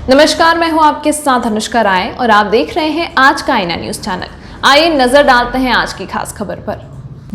नमस्कार, मैं हूं आपके साथ अनुष्का राय और आप देख रहे हैं आज का आईना न्यूज चैनल। आइए नजर डालते हैं आज की खास खबर पर।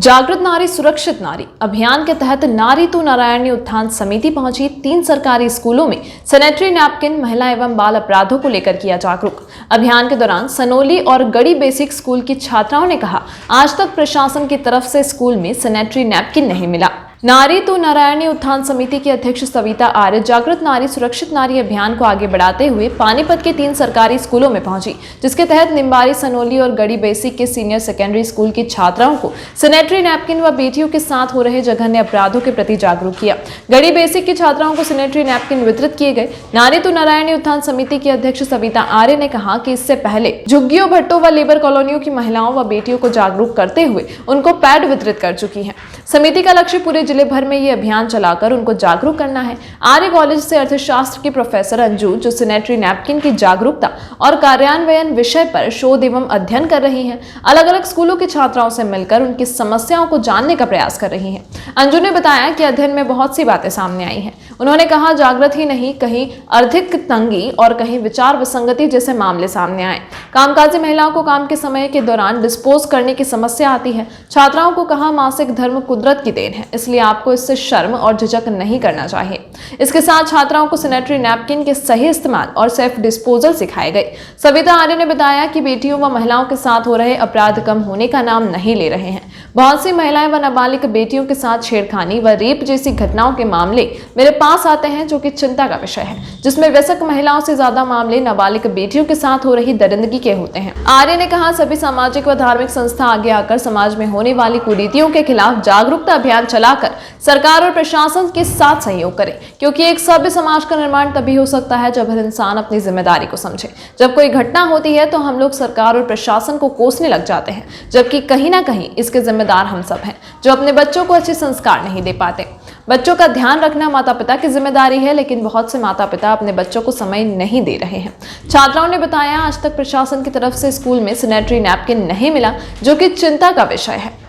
जागृत नारी सुरक्षित नारी अभियान के तहत नारी तो नारायणी उत्थान समिति पहुंची 3 सरकारी स्कूलों में सैनिटरी नैपकिन महिला एवं बाल अपराधों को लेकर किया जागरूक। अभियान के दौरान सनोली और गढ़ी बेसिक स्कूल की छात्राओं ने कहा, आज तक प्रशासन की तरफ से स्कूल में सैनिटरी नैपकिन नहीं मिला। नारी तो नारायणी उत्थान समिति की अध्यक्ष सविता आर्य जागृत नारी सुरक्षित नारी अभियान को आगे बढ़ाते हुए पानीपत के 3 सरकारी स्कूलों में पहुंची, जिसके तहत निम्बारी, सनोली और गढ़ी बेसिक के सीनियर सेकेंडरी स्कूल की छात्राओं को सैनिटरी नैपकिन व बेटियों के साथ हो रहे जघन्य अपराधों के प्रति जागरूक किया। गढ़ी बेसिक की छात्राओं को सैनिटरी नैपकिन वितरित किए गए। नारी तो नारायणी उत्थान समिति की अध्यक्ष सविता आर्य ने कहा कि इससे पहले झुग्गियों, भट्टों व लेबर कॉलोनियों की महिलाओं व बेटियों को जागरूक करते हुए उनको पैड वितरित कर चुकी है। समिति का लक्ष्य पूरे जिले भर में ये अभियान चलाकर उनको जागरूक करना है। आर्य कॉलेज से अर्थशास्त्र की प्रोफेसर अंजू, जो सैनिटरी नैपकिन की जागरूकता और कार्यान्वयन विषय पर शोध एवं अध्ययन कर रही हैं, अलग अलग स्कूलों की छात्राओं से मिलकर उनकी समस्याओं को जानने का प्रयास कर रही हैं। अंजू ने बताया कि अध्ययन में बहुत सी बातें सामने आई हैं। उन्होंने कहा, जागृत ही नहीं, कहीं आर्थिक तंगी और कहीं विचार विसंगति जैसे मामले सामने आए। कामकाजी महिलाओं को काम के समय के दौरान डिस्पोज करने की समस्या आती है। छात्राओं को कहा, मासिक धर्म कुदरत की देन है, इसलिए आपको इससे शर्म और झिझक नहीं करना चाहिए। इसके साथ छात्राओं को सैनिटरी नैपकिन के सही इस्तेमाल और सेल्फ डिस्पोजल सिखाए गए। सविता आर्य ने बताया कि बेटियों व महिलाओं के साथ हो रहे अपराध कम होने का नाम नहीं ले रहे हैं। बहुत सी महिलाएं व नाबालिग बेटियों के साथ छेड़खानी व रेप जैसी घटनाओं के मामले मेरे पास आते हैं, जो कि चिंता का विषय है, जिसमें वयस्क महिलाओं से ज्यादा मामले नाबालिग बेटियों के साथ हो रही दरिंदगी के होते हैं। आर्य ने कहा, सभी सामाजिक व धार्मिक संस्था आगे आकर समाज में होने वाली कुरीतियों के खिलाफ जागरूकता अभियान चलाकर सरकार और प्रशासन के साथ सहयोग करें, क्योंकि एक सभ्य समाज का निर्माण तभी हो सकता है जब हर इंसान अपनी जिम्मेदारी को समझे। जब कोई घटना होती है तो हम लोग सरकार और प्रशासन को कोसने लग जाते हैं, जबकि कहीं ना कहीं इसके जिम्मेदार हम सब हैं, जो अपने बच्चों को अच्छे संस्कार नहीं दे पाते। बच्चों का ध्यान रखना माता पिता की जिम्मेदारी है, लेकिन बहुत से माता पिता अपने बच्चों को समय नहीं दे रहे हैं। छात्राओं ने बताया, आज तक प्रशासन की तरफ से स्कूल में सैनिटरी नैपकिन नहीं मिला, जो कि चिंता का विषय है।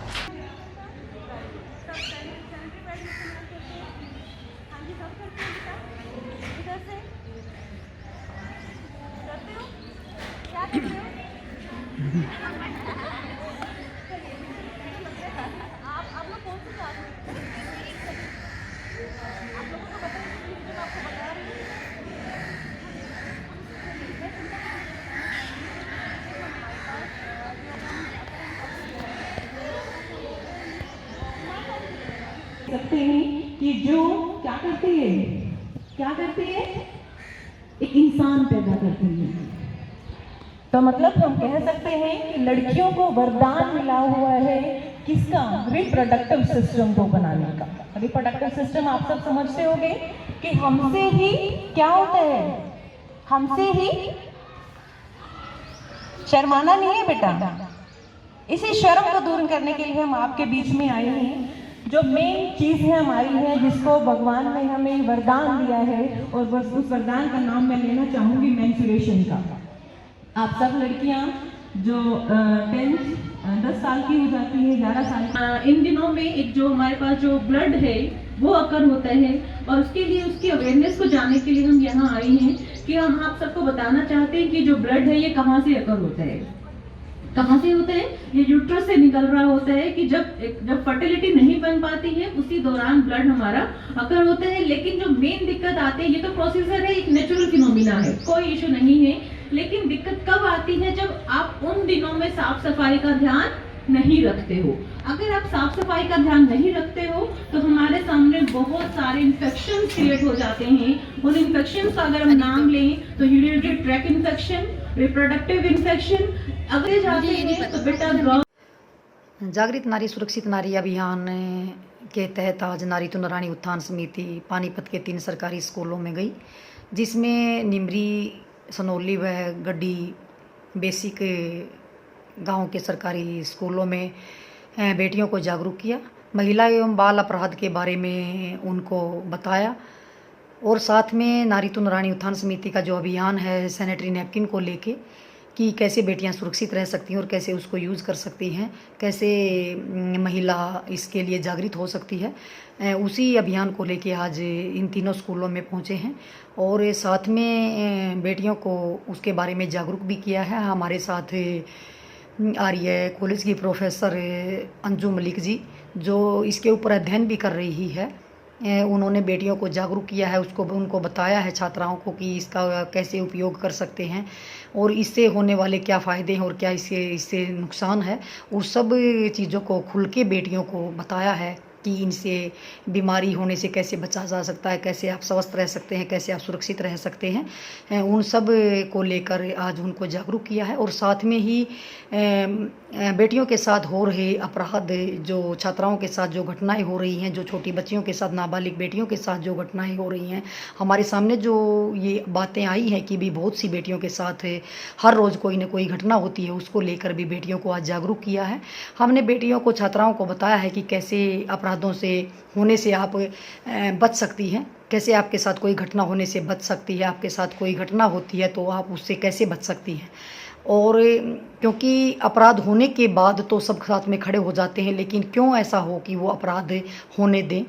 सकते हैं कि जो क्या करती है एक इंसान पैदा करती है। तो मतलब हम कह सकते हैं कि लड़कियों को वरदान मिला हुआ है किसका? रिप्रोडक्टिव सिस्टम को बनाने का। रिप्रोडक्टिव सिस्टम आप सब समझते होंगे कि हमसे ही क्या होता है, हमसे ही शर्माना नहीं है बेटा। इसी शर्म को दूर करने के लिए हम आपके बीच में आए हैं। जो मेन चीज़ है हमारी है, जिसको भगवान ने हमें वरदान दिया है, और बस उस वरदान का नाम मैं लेना चाहूँगी मेंस्ट्रुएशन का। आप सब लड़कियाँ जो 10 साल की हो जाती है, 11 साल की, इन दिनों में एक जो हमारे पास जो ब्लड है वो अकर होता है, और उसके लिए उसकी अवेयरनेस को जानने के लिए हम यहाँ आए हैं कि हम आप सबको बताना चाहते हैं कि जो ब्लड है ये कहाँ से अकर होता है। कहाँ से होता है? ये यूट्रस से निकल रहा होता है कि जब फर्टिलिटी नहीं बन पाती है उसी दौरान ब्लड हमारा अकर होता है। लेकिन जो मेन दिक्कत आती है, ये तो प्रोसीजर है, एक नेचुरल फिनोमिना है, कोई इशू नहीं है। लेकिन दिक्कत कब आती है? जब आप उन दिनों में साफ सफाई का ध्यान नहीं रखते हो। अगर आप साफ सफाई का ध्यान नहीं रखते हो तो हमारे सामने बहुत सारे इन्फेक्शन क्रिएट हो जाते हैं। उन इन्फेक्शन का अगर हम नाम लें तो urinary track infection, reproductive infection, अगर जाते हैं तो बेटा। जागृत नारी सुरक्षित नारी अभियान के तहत आज नारी तो नारायणी उत्थान समिति पानीपत के 3 सरकारी स्कूलों में गई, जिसमें निमरी, सनोली व गड्डी बेसिक गांव के सरकारी स्कूलों में बेटियों को जागरूक किया, महिला एवं बाल अपराध के बारे में उनको बताया, और साथ में नारी तो नारायणी उत्थान समिति का जो अभियान है सैनिटरी नैपकिन को लेके, कि कैसे बेटियां सुरक्षित रह सकती हैं और कैसे उसको यूज़ कर सकती हैं, कैसे महिला इसके लिए जागृत हो सकती है। उसी अभियान को लेके आज इन तीनों स्कूलों में पहुंचे हैं और साथ में बेटियों को उसके बारे में जागरूक भी किया है। हमारे साथ आ रही है कॉलेज की प्रोफेसर अंजू मलिक जी, जो इसके ऊपर अध्ययन भी कर रही है। उन्होंने बेटियों को जागरूक किया है, उनको बताया है छात्राओं को कि इसका कैसे उपयोग कर सकते हैं और इससे होने वाले क्या फ़ायदे हैं और क्या इससे नुकसान है। उस सब चीज़ों को खुल के बेटियों को बताया है कि इनसे बीमारी होने से कैसे बचा जा सकता है, कैसे आप स्वस्थ रह सकते हैं, कैसे आप सुरक्षित रह सकते हैं। उन सब को लेकर आज उनको जागरूक किया है और साथ में ही बेटियों के साथ हो रहे अपराध, जो छात्राओं के साथ जो घटनाएं हो रही हैं, जो छोटी बच्चियों के साथ, नाबालिग बेटियों के साथ जो घटनाएं हो रही हैं, हमारे सामने जो ये बातें आई हैं कि भी बहुत सी बेटियों के साथ हर रोज़ कोई ना कोई घटना होती है, उसको लेकर भी बेटियों को आज जागरूक किया है। हमने बेटियों को, छात्राओं को बताया है कि कैसे अपराधों से होने से आप बच सकती हैं, कैसे आपके साथ कोई घटना होने से बच सकती है, आपके साथ कोई घटना होती है तो आप उससे कैसे बच सकती हैं। और क्योंकि अपराध होने के बाद तो सब साथ में खड़े हो जाते हैं, लेकिन क्यों ऐसा हो कि वो अपराध होने दें,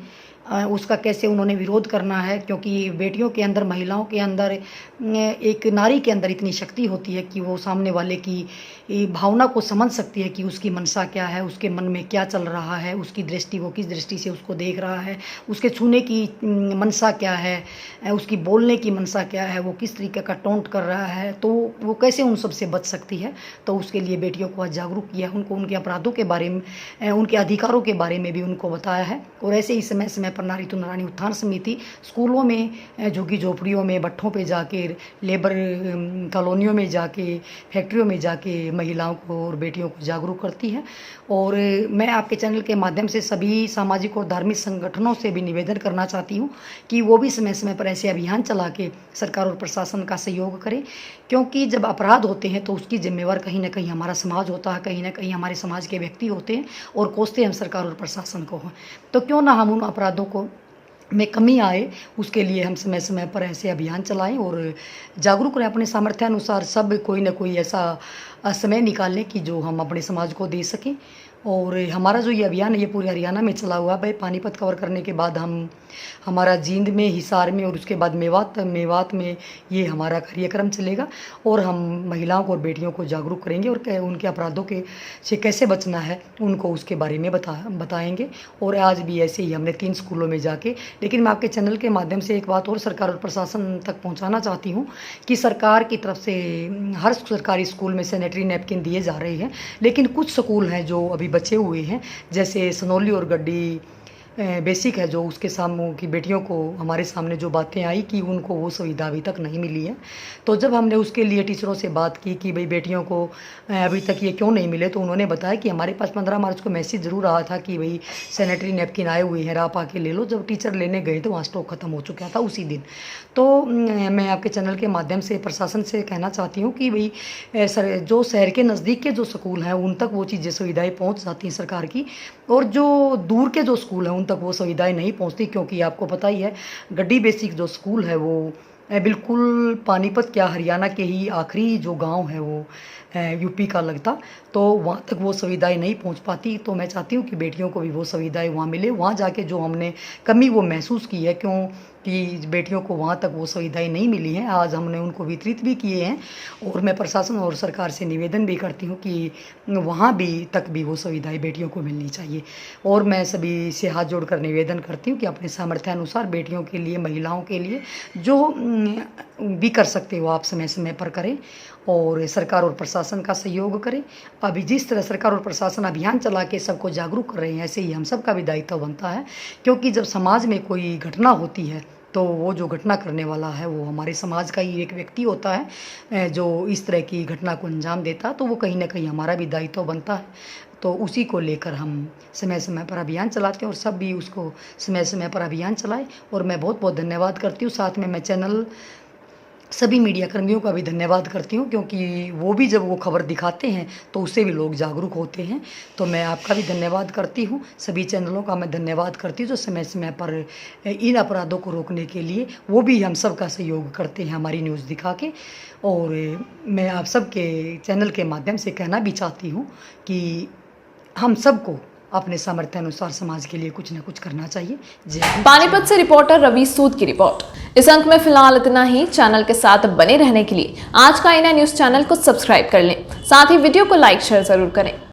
उसका कैसे उन्होंने विरोध करना है। क्योंकि बेटियों के अंदर, महिलाओं के अंदर, एक नारी के अंदर इतनी शक्ति होती है कि वो सामने वाले की भावना को समझ सकती है कि उसकी मनसा क्या है, उसके मन में क्या चल रहा है, उसकी दृष्टि, वो किस दृष्टि से उसको देख रहा है, उसके छूने की मनसा क्या है, उसकी बोलने की मनसा क्या है, वो किस तरीके का टोंट कर रहा है, तो वो कैसे उन सब से बच सकती है। तो उसके लिए बेटियों को आज जागरूक किया, उनको उनके अपराधों के बारे में, उनके अधिकारों के बारे में भी उनको बताया है। और ऐसे ही समय समय पर नारी तो नारायणी उत्थान समिति स्कूलों में, झुग्गी झोपड़ियों में, भट्ठों पे जाके, लेबर कॉलोनियों में जाके, फैक्ट्रियों में जाके महिलाओं को और बेटियों को जागरूक करती है। और मैं आपके चैनल के माध्यम से सभी सामाजिक और धार्मिक संगठनों से भी निवेदन करना चाहती हूँ कि वो भी समय समय पर ऐसे अभियान चला के सरकार और प्रशासन का सहयोग करें। क्योंकि जब अपराध होते हैं तो उसकी जिम्मेवार कहीं ना कहीं हमारा समाज होता है, कहीं ना कहीं हमारे समाज के व्यक्ति होते हैं और कोसते हम सरकार और प्रशासन को हैं। तो क्यों ना हम उन अपराधों को में कमी आए, उसके लिए हम समय समय पर ऐसे अभियान चलाएं और जागरूक रहें। अपने सामर्थ्यानुसार सब कोई ना कोई ऐसा समय निकालें कि जो हम अपने समाज को दे सकें। और हमारा जो ये अभियान है ये पूरे हरियाणा में चला हुआ है। पानीपत कवर करने के बाद हमारा जींद में, हिसार में और उसके बाद मेवात में ये हमारा कार्यक्रम चलेगा और हम महिलाओं को और बेटियों को जागरूक करेंगे और उनके अपराधों के से कैसे बचना है उनको उसके बारे में बताएंगे। और आज भी ऐसे ही हमने 3 स्कूलों में जाके, लेकिन मैं आपके चैनल के माध्यम से एक बात और सरकार और प्रशासन तक पहुँचाना चाहती हूँ कि सरकार की तरफ से हर सरकारी स्कूल में सैनिटरी नैपकिन दिए जा रहे हैं, लेकिन कुछ स्कूल हैं जो अभी बचे हुए हैं, जैसे सनौली और गड्डी बेसिक है, जो उसके सामने की बेटियों को हमारे सामने जो बातें आई कि उनको वो सुविधा अभी तक नहीं मिली है। तो जब हमने उसके लिए टीचरों से बात की कि भाई बेटियों को अभी तक ये क्यों नहीं मिले, तो उन्होंने बताया कि हमारे पास 15 मार्च को मैसेज ज़रूर आया था कि भाई सैनिटरी नैपकिन आए हुए हैं, आप आके ले लो। जब टीचर लेने गए तो वहाँ स्टॉक ख़त्म हो चुका था उसी दिन। तो मैं आपके चैनल के माध्यम से प्रशासन से कहना चाहती हूँ कि भाई जो शहर के नज़दीक के जो स्कूल हैं उन तक वो चीज़ें, सुविधाएँ पहुँच जाती हैं सरकार की, और जो दूर के जो स्कूल हैं उन तक वो सुविधाएं नहीं पहुंचती। क्योंकि आपको पता ही है गड्डी बेसिक जो स्कूल है वो बिल्कुल पानीपत क्या, हरियाणा के ही आखिरी जो गांव है वो यूपी का लगता, तो वहाँ तक वो सुविधाएं नहीं पहुँच पाती। तो मैं चाहती हूँ कि बेटियों को भी वो सुविधाएं वहाँ मिले। वहाँ जाके जो हमने कमी वो महसूस की है, क्योंकि बेटियों को वहाँ तक वो सुविधाएं नहीं मिली हैं, आज हमने उनको वितरित भी किए हैं। और मैं प्रशासन और सरकार से निवेदन भी करती हूँ कि वहाँ भी वो सुविधाएं बेटियों को मिलनी चाहिए। और मैं सभी से हाथ जोड़कर निवेदन करती हूँ कि अपने सामर्थ्यानुसार बेटियों के लिए, महिलाओं के लिए जो भी कर सकते हो आप समय समय पर करें और सरकार और प्रशासन का सहयोग करें। अभी जिस तरह सरकार और प्रशासन अभियान चला के सबको जागरूक कर रहे हैं, ऐसे ही हम सब का भी दायित्व बनता है। क्योंकि जब समाज में कोई घटना होती है तो वो जो घटना करने वाला है वो हमारे समाज का ही एक व्यक्ति होता है जो इस तरह की घटना को अंजाम देता है, तो वो कहीं ना कहीं हमारा भी दायित्व बनता है। तो उसी को लेकर हम समय समय पर अभियान चलाते हैं और सब भी उसको समय समय पर अभियान चलाएं। और मैं बहुत बहुत धन्यवाद करती हूँ। साथ में मैं चैनल सभी मीडिया कर्मियों का भी धन्यवाद करती हूँ, क्योंकि वो भी जब वो खबर दिखाते हैं तो उससे भी लोग जागरूक होते हैं। तो मैं आपका भी धन्यवाद करती हूँ, सभी चैनलों का मैं धन्यवाद करती हूँ जो समय समय पर इन अपराधों को रोकने के लिए वो भी हम सब का सहयोग करते हैं हमारी न्यूज़ दिखा के। और मैं आप सबके चैनल के माध्यम से कहना भी चाहती हूँ कि हम सबको अपने सामर्थ्य अनुसार समाज के लिए कुछ न कुछ करना चाहिए। जय हिंद। पानीपत से रिपोर्टर रवि सूद की रिपोर्ट। इस अंक में फिलहाल इतना ही। चैनल के साथ बने रहने के लिए आज का आईना न्यूज चैनल को सब्सक्राइब कर लें, साथ ही वीडियो को लाइक शेयर जरूर करें।